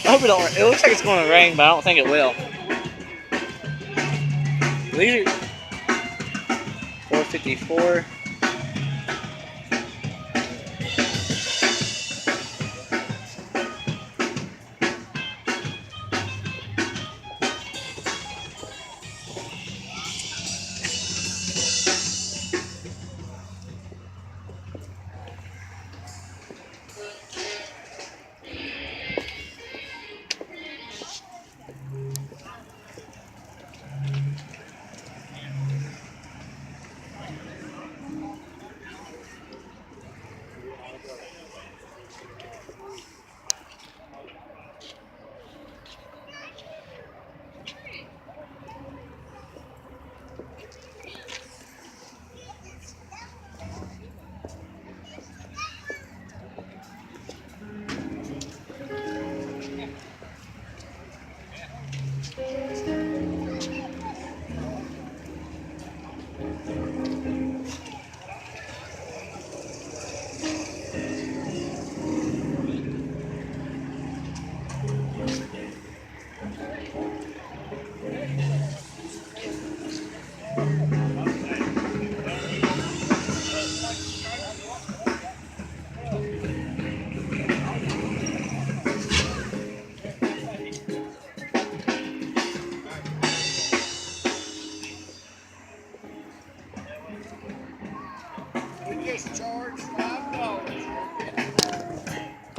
hope it don't. It looks like it's going to rain, but I don't think it will. These are 454.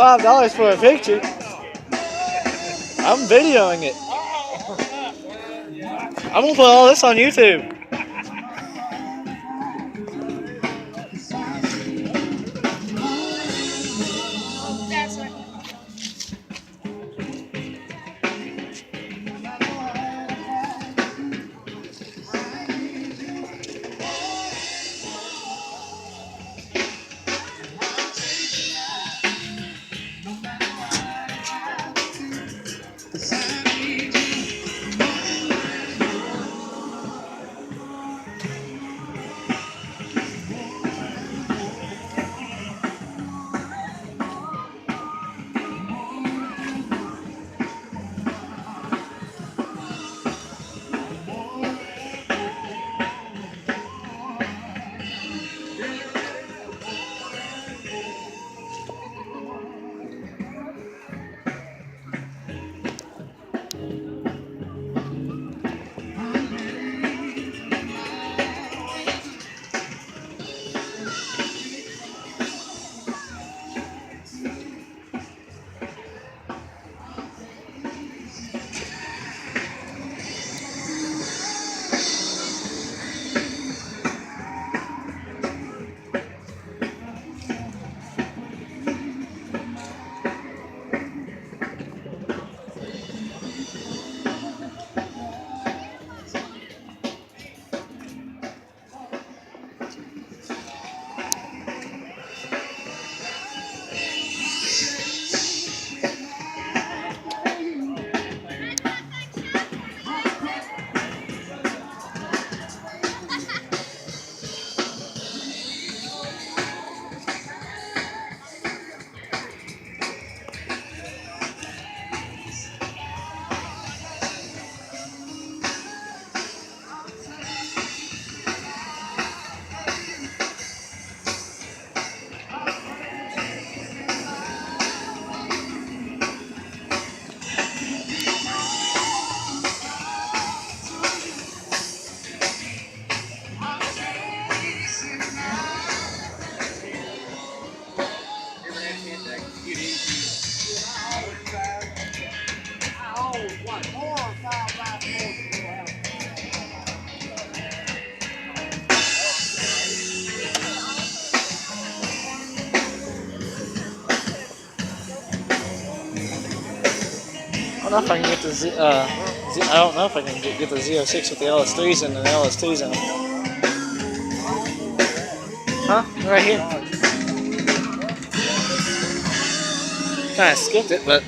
$5 for a picture. I'm videoing it. I'm gonna put all this on YouTube. I don't know if I can get the I don't know if I can get the Z06 with the LS3s and the LS2s in them. Huh? Right here. Kind of skipped it, but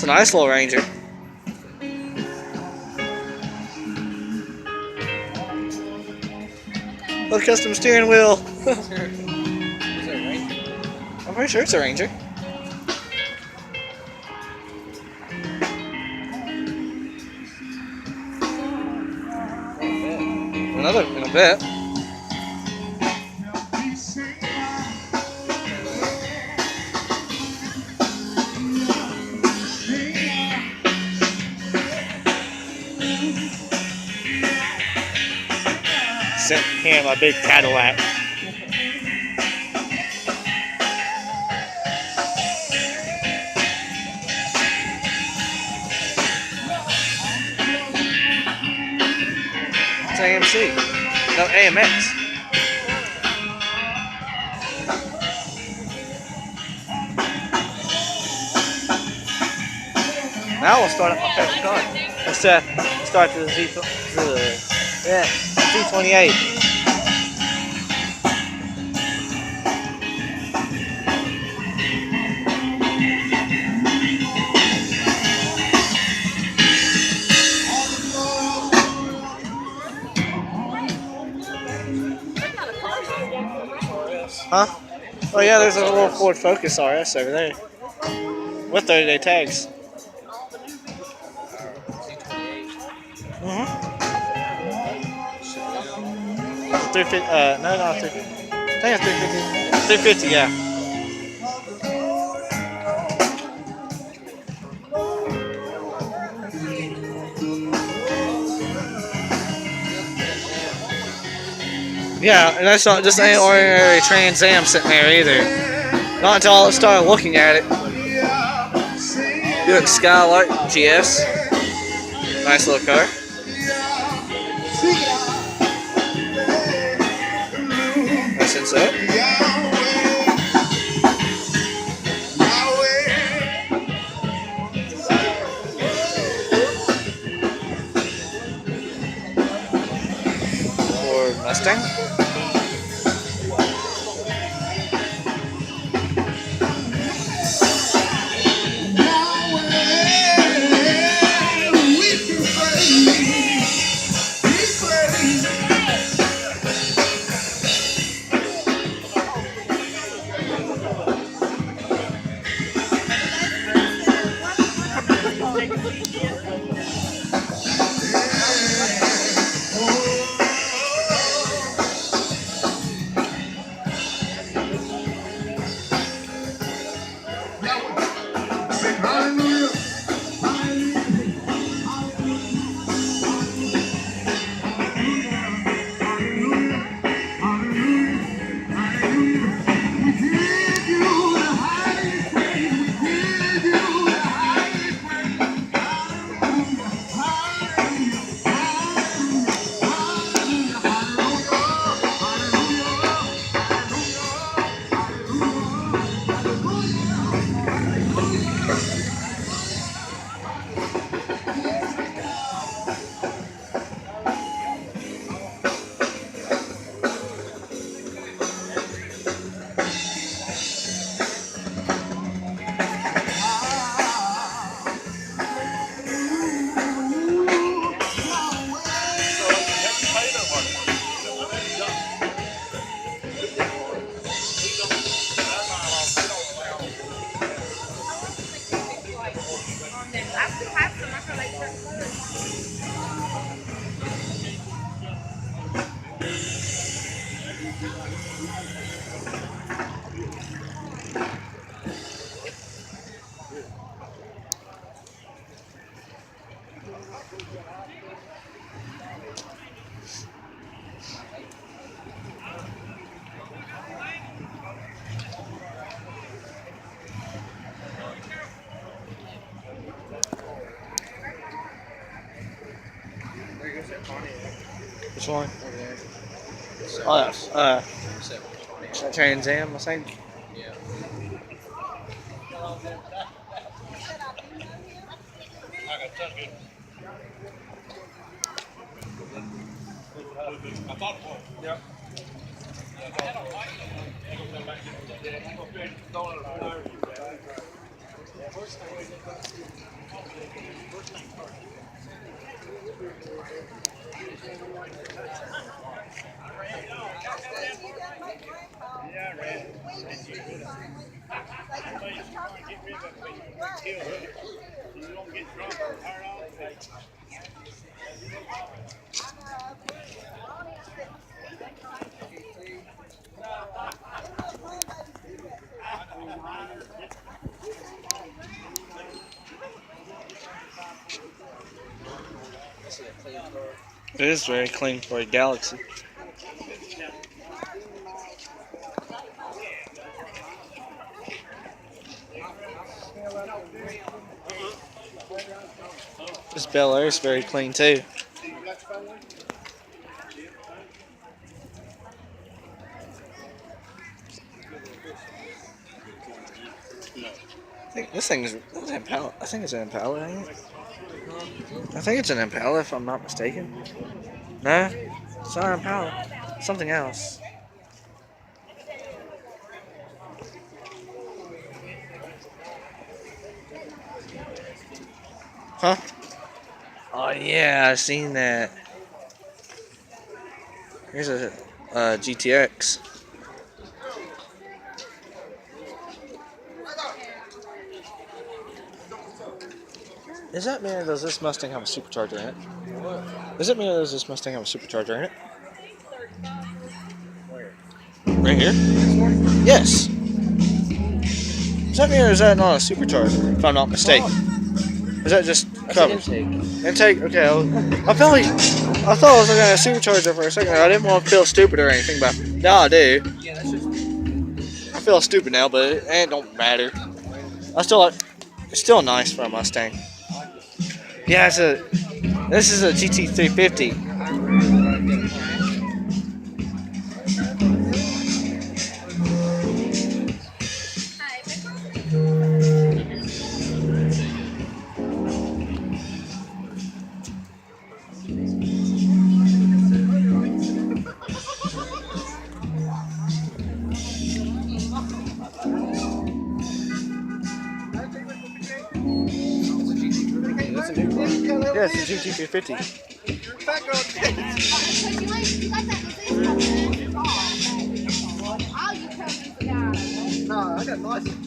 a nice little Ranger. Look, custom steering wheel. I'm pretty sure it's a Ranger. Another in a bit. Sent him a big Cadillac. It's AMC. No, AMX. Now we'll start up my favorite car. Let's start the Z28. Huh? Oh yeah, there's a little Ford Focus RS over there. With 30-day tags. Mm-hmm. 350, no, not 350. I think it's 350. 350, yeah. Yeah, and that's not just any ordinary Trans Am sitting there either. Not until I started looking at it. Buick Skylark GS. Nice little car. Nice inside. Ford Mustang. Which one? Oh, that Trans Am, I think. Yeah. I thought it was. Yep. It is very clean for a Galaxy. This Bel Air is very clean too. I think this thing is Impala. I think it's an Impala, ain't it? I think it's an Impala if I'm not mistaken. No, it's not an Impala. Something else. Huh? Oh yeah, I've seen that. Here's a GTX. Is that me or does this Mustang have a supercharger in it? What? Is it me or does this Mustang have a supercharger in it? Where? Right here? Yes. Is that me or is that not a supercharger, if I'm not mistaken? Is that just covered? Intake? Okay. I thought I was looking at a supercharger for a second. I didn't want to feel stupid or anything, but now I do. I feel stupid now, but it don't matter. It's still nice for a Mustang. Yeah, this is a GT350. Yeah, it's a GT350. No, I got license.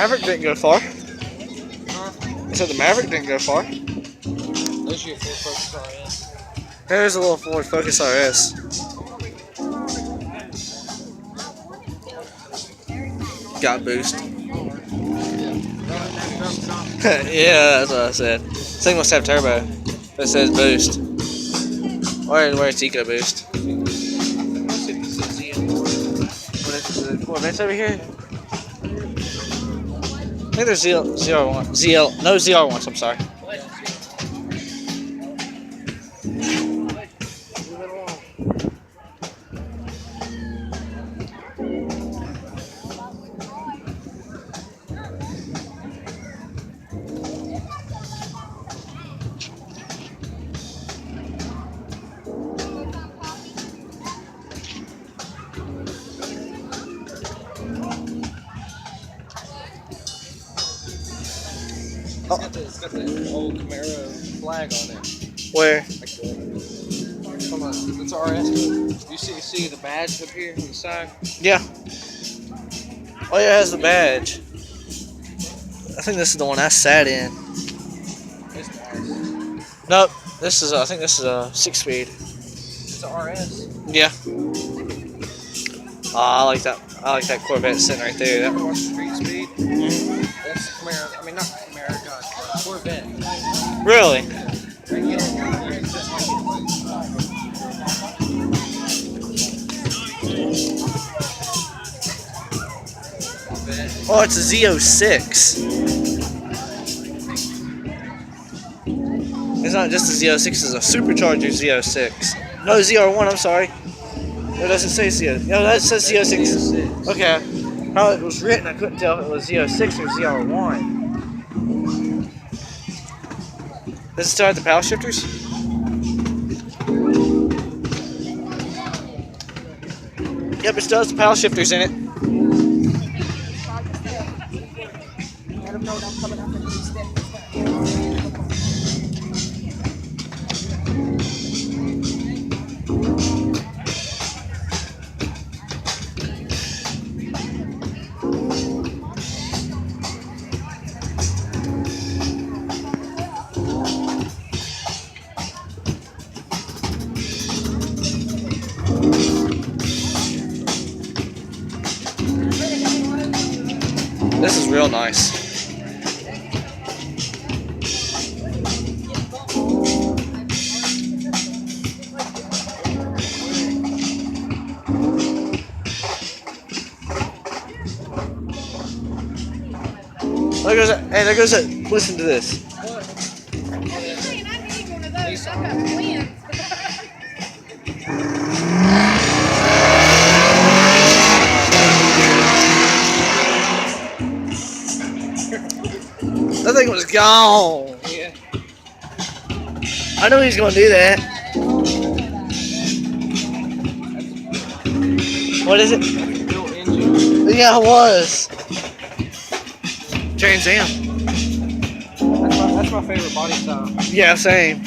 Maverick didn't go far. I said the Maverick didn't go far. There's your Ford Focus RS. There's a little Ford Focus RS. Got boost. Yeah, that's what I said. This thing must have turbo. It says boost. Where it's Eco Boost. Corvette's over here? I think there's ZR1s, I'm sorry. It's got the old Camaro flag on it. Where? Come on, it's RS. You see the badge up here on the side? Yeah. Oh yeah, it has the badge. I think this is the one I sat in. It's nice. Nope. I think this is a 6-speed. It's a RS. Yeah. I like that. I like that Corvette sitting right there. Watch street speed. Mm-hmm. That's Camaro. I mean, not Camaro, God. Corvette. Really? Oh, it's a Z06. It's not just a Z06, it's a supercharger Z06. No, ZR1, I'm sorry. No, it doesn't say Z06. No, that says Z06. Okay. How it was written, I couldn't tell if it was Z06 or ZR1. Does it still have the power shifters? Yep, it still has the power shifters in it. This is real nice. There goes that. Hey, there goes that. Listen to this. That thing was gone. Yeah. I knew he was gonna do that. What is it? Built engine. Yeah, it was. Trans Am. That's my favorite body style. Yeah, same.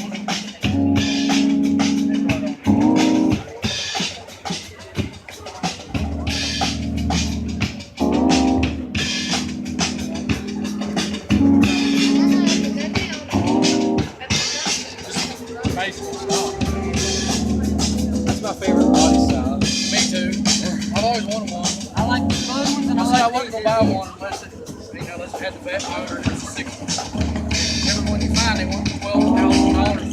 That's my favorite body style. Me too. I've always wanted one. I like the fun ones, and I wasn't gonna buy one unless it had the best motor. And it's a 6. Everyone you find, they want $12,000.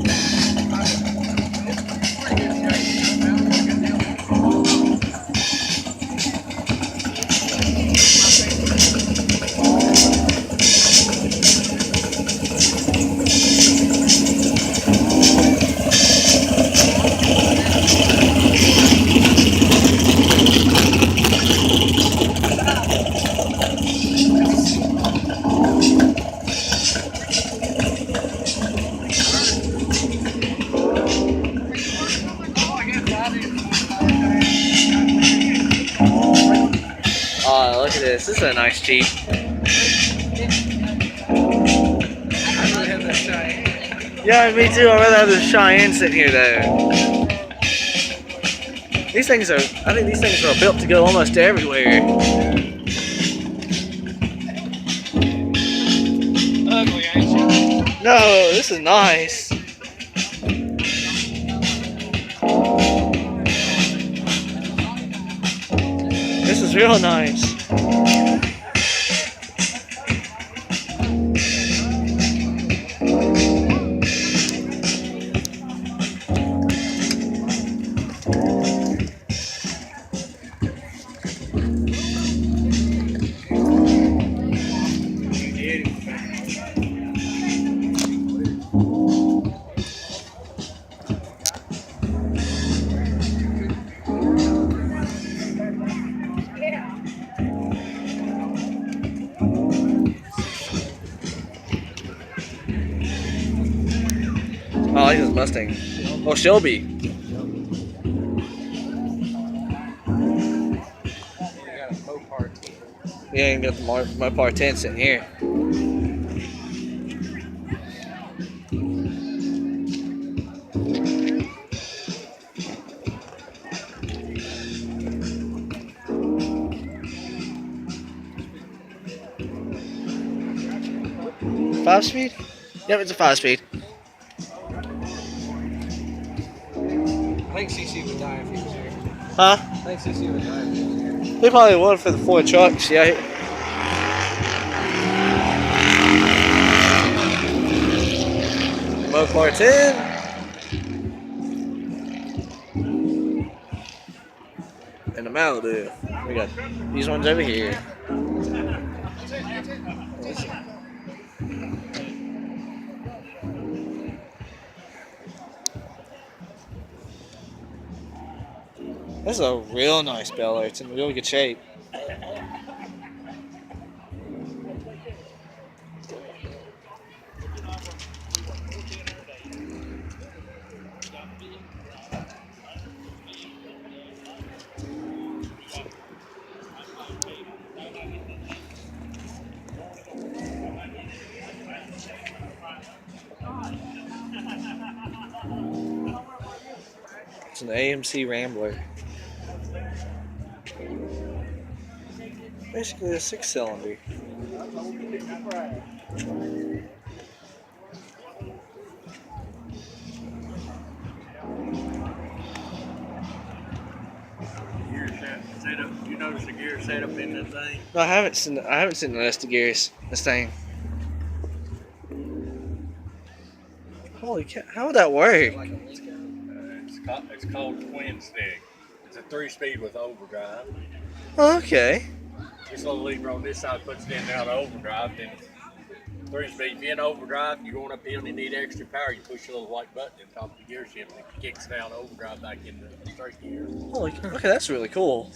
Oh, look at this. This is a nice Jeep. Yeah, me too. I'd rather have the Cheyenne sitting here though. These things are, I think these things are built to go almost everywhere. Ugly, ain't you? No, this is nice. This is real nice. Oh, I like this Mustang. Oh, Shelby. You got a Mopar. Yeah, you got the Mopar 10 sitting here. Five speed? Yep, it's a 5-speed. I think CC would die if he was here. Huh? I think CC would die if he was here. They probably would for the 4 trucks, yeah. Mopar 10. And the Malibu. We got these ones over here. This is a real nice Bel Air. It's in really good shape. It's an AMC Rambler. Basically a 6-cylinder. Setup. You notice the gear setup in that thing? No, I haven't seen the rest of gears. This thing. Holy cow! How would that work? It's called twin stick. It's a 3-speed with overdrive. Oh, okay. This little lever on this side puts it in now to overdrive. Then 3-speed. If you're in overdrive, you're going uphill and you need extra power. You push a little white button on top of the gear shift and it kicks down overdrive back into straight gear. Holy. Okay, that's really cool.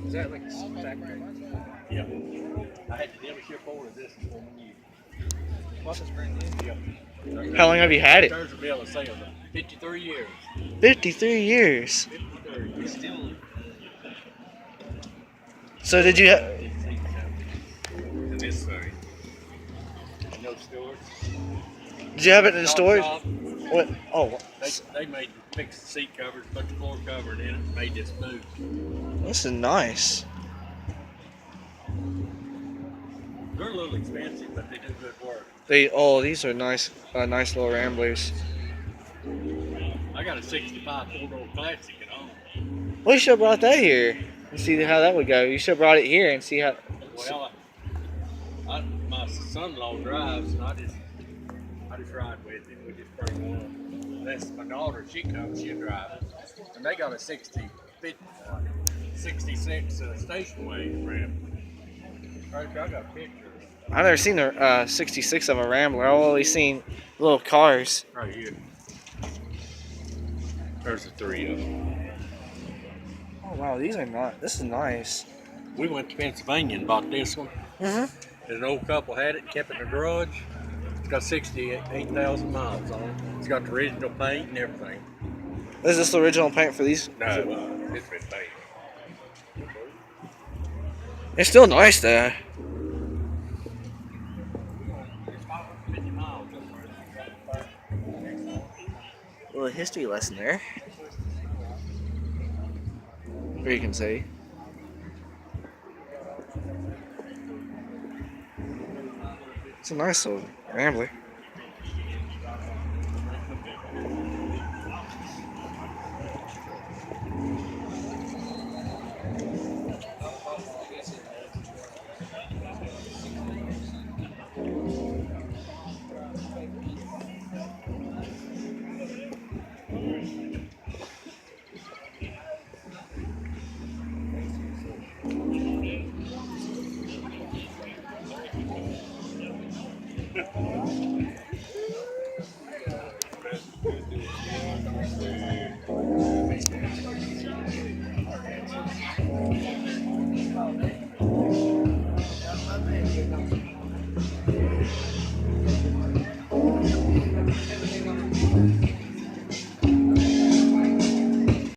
Is that like a factory? Yeah. I had the dealership order this for you. What's this brand new? Yeah. How long have you had it? There's a bill of sale. 53 years. 53 years. 53. Still. So did you? And this thing. No storage. Did you have it in storage? Shop. What? Oh, They made fixed the seat covers, put the floor cover in it, and made this boot. this is nice. They're a little expensive, but they do good work. These are nice, nice little Ramblers. I got a 65 4-door classic at home. Well, you should have brought that here and see how that would go. You should have brought it here and see how. Well, my son-in-law drives, and I just ride with him. We just bring one. That's my daughter. She comes, she'll drive it. And they got a 66 station wagon Ram. Right there, I got pictures. I've never seen a 66 of a Rambler. I've always seen little cars. Right here. There's the 3 of them. Oh wow, these are not. This is nice. We went to Pennsylvania and bought this one. Mm-hmm. An old couple had it, kept it in the garage. It's got 68,000 miles on it. It's got the original paint and everything. Is this the original paint for these? No, it's been painted. It's still nice though. It's 550 miles. A little history lesson there. Where you can see. It's a nice little Rambler.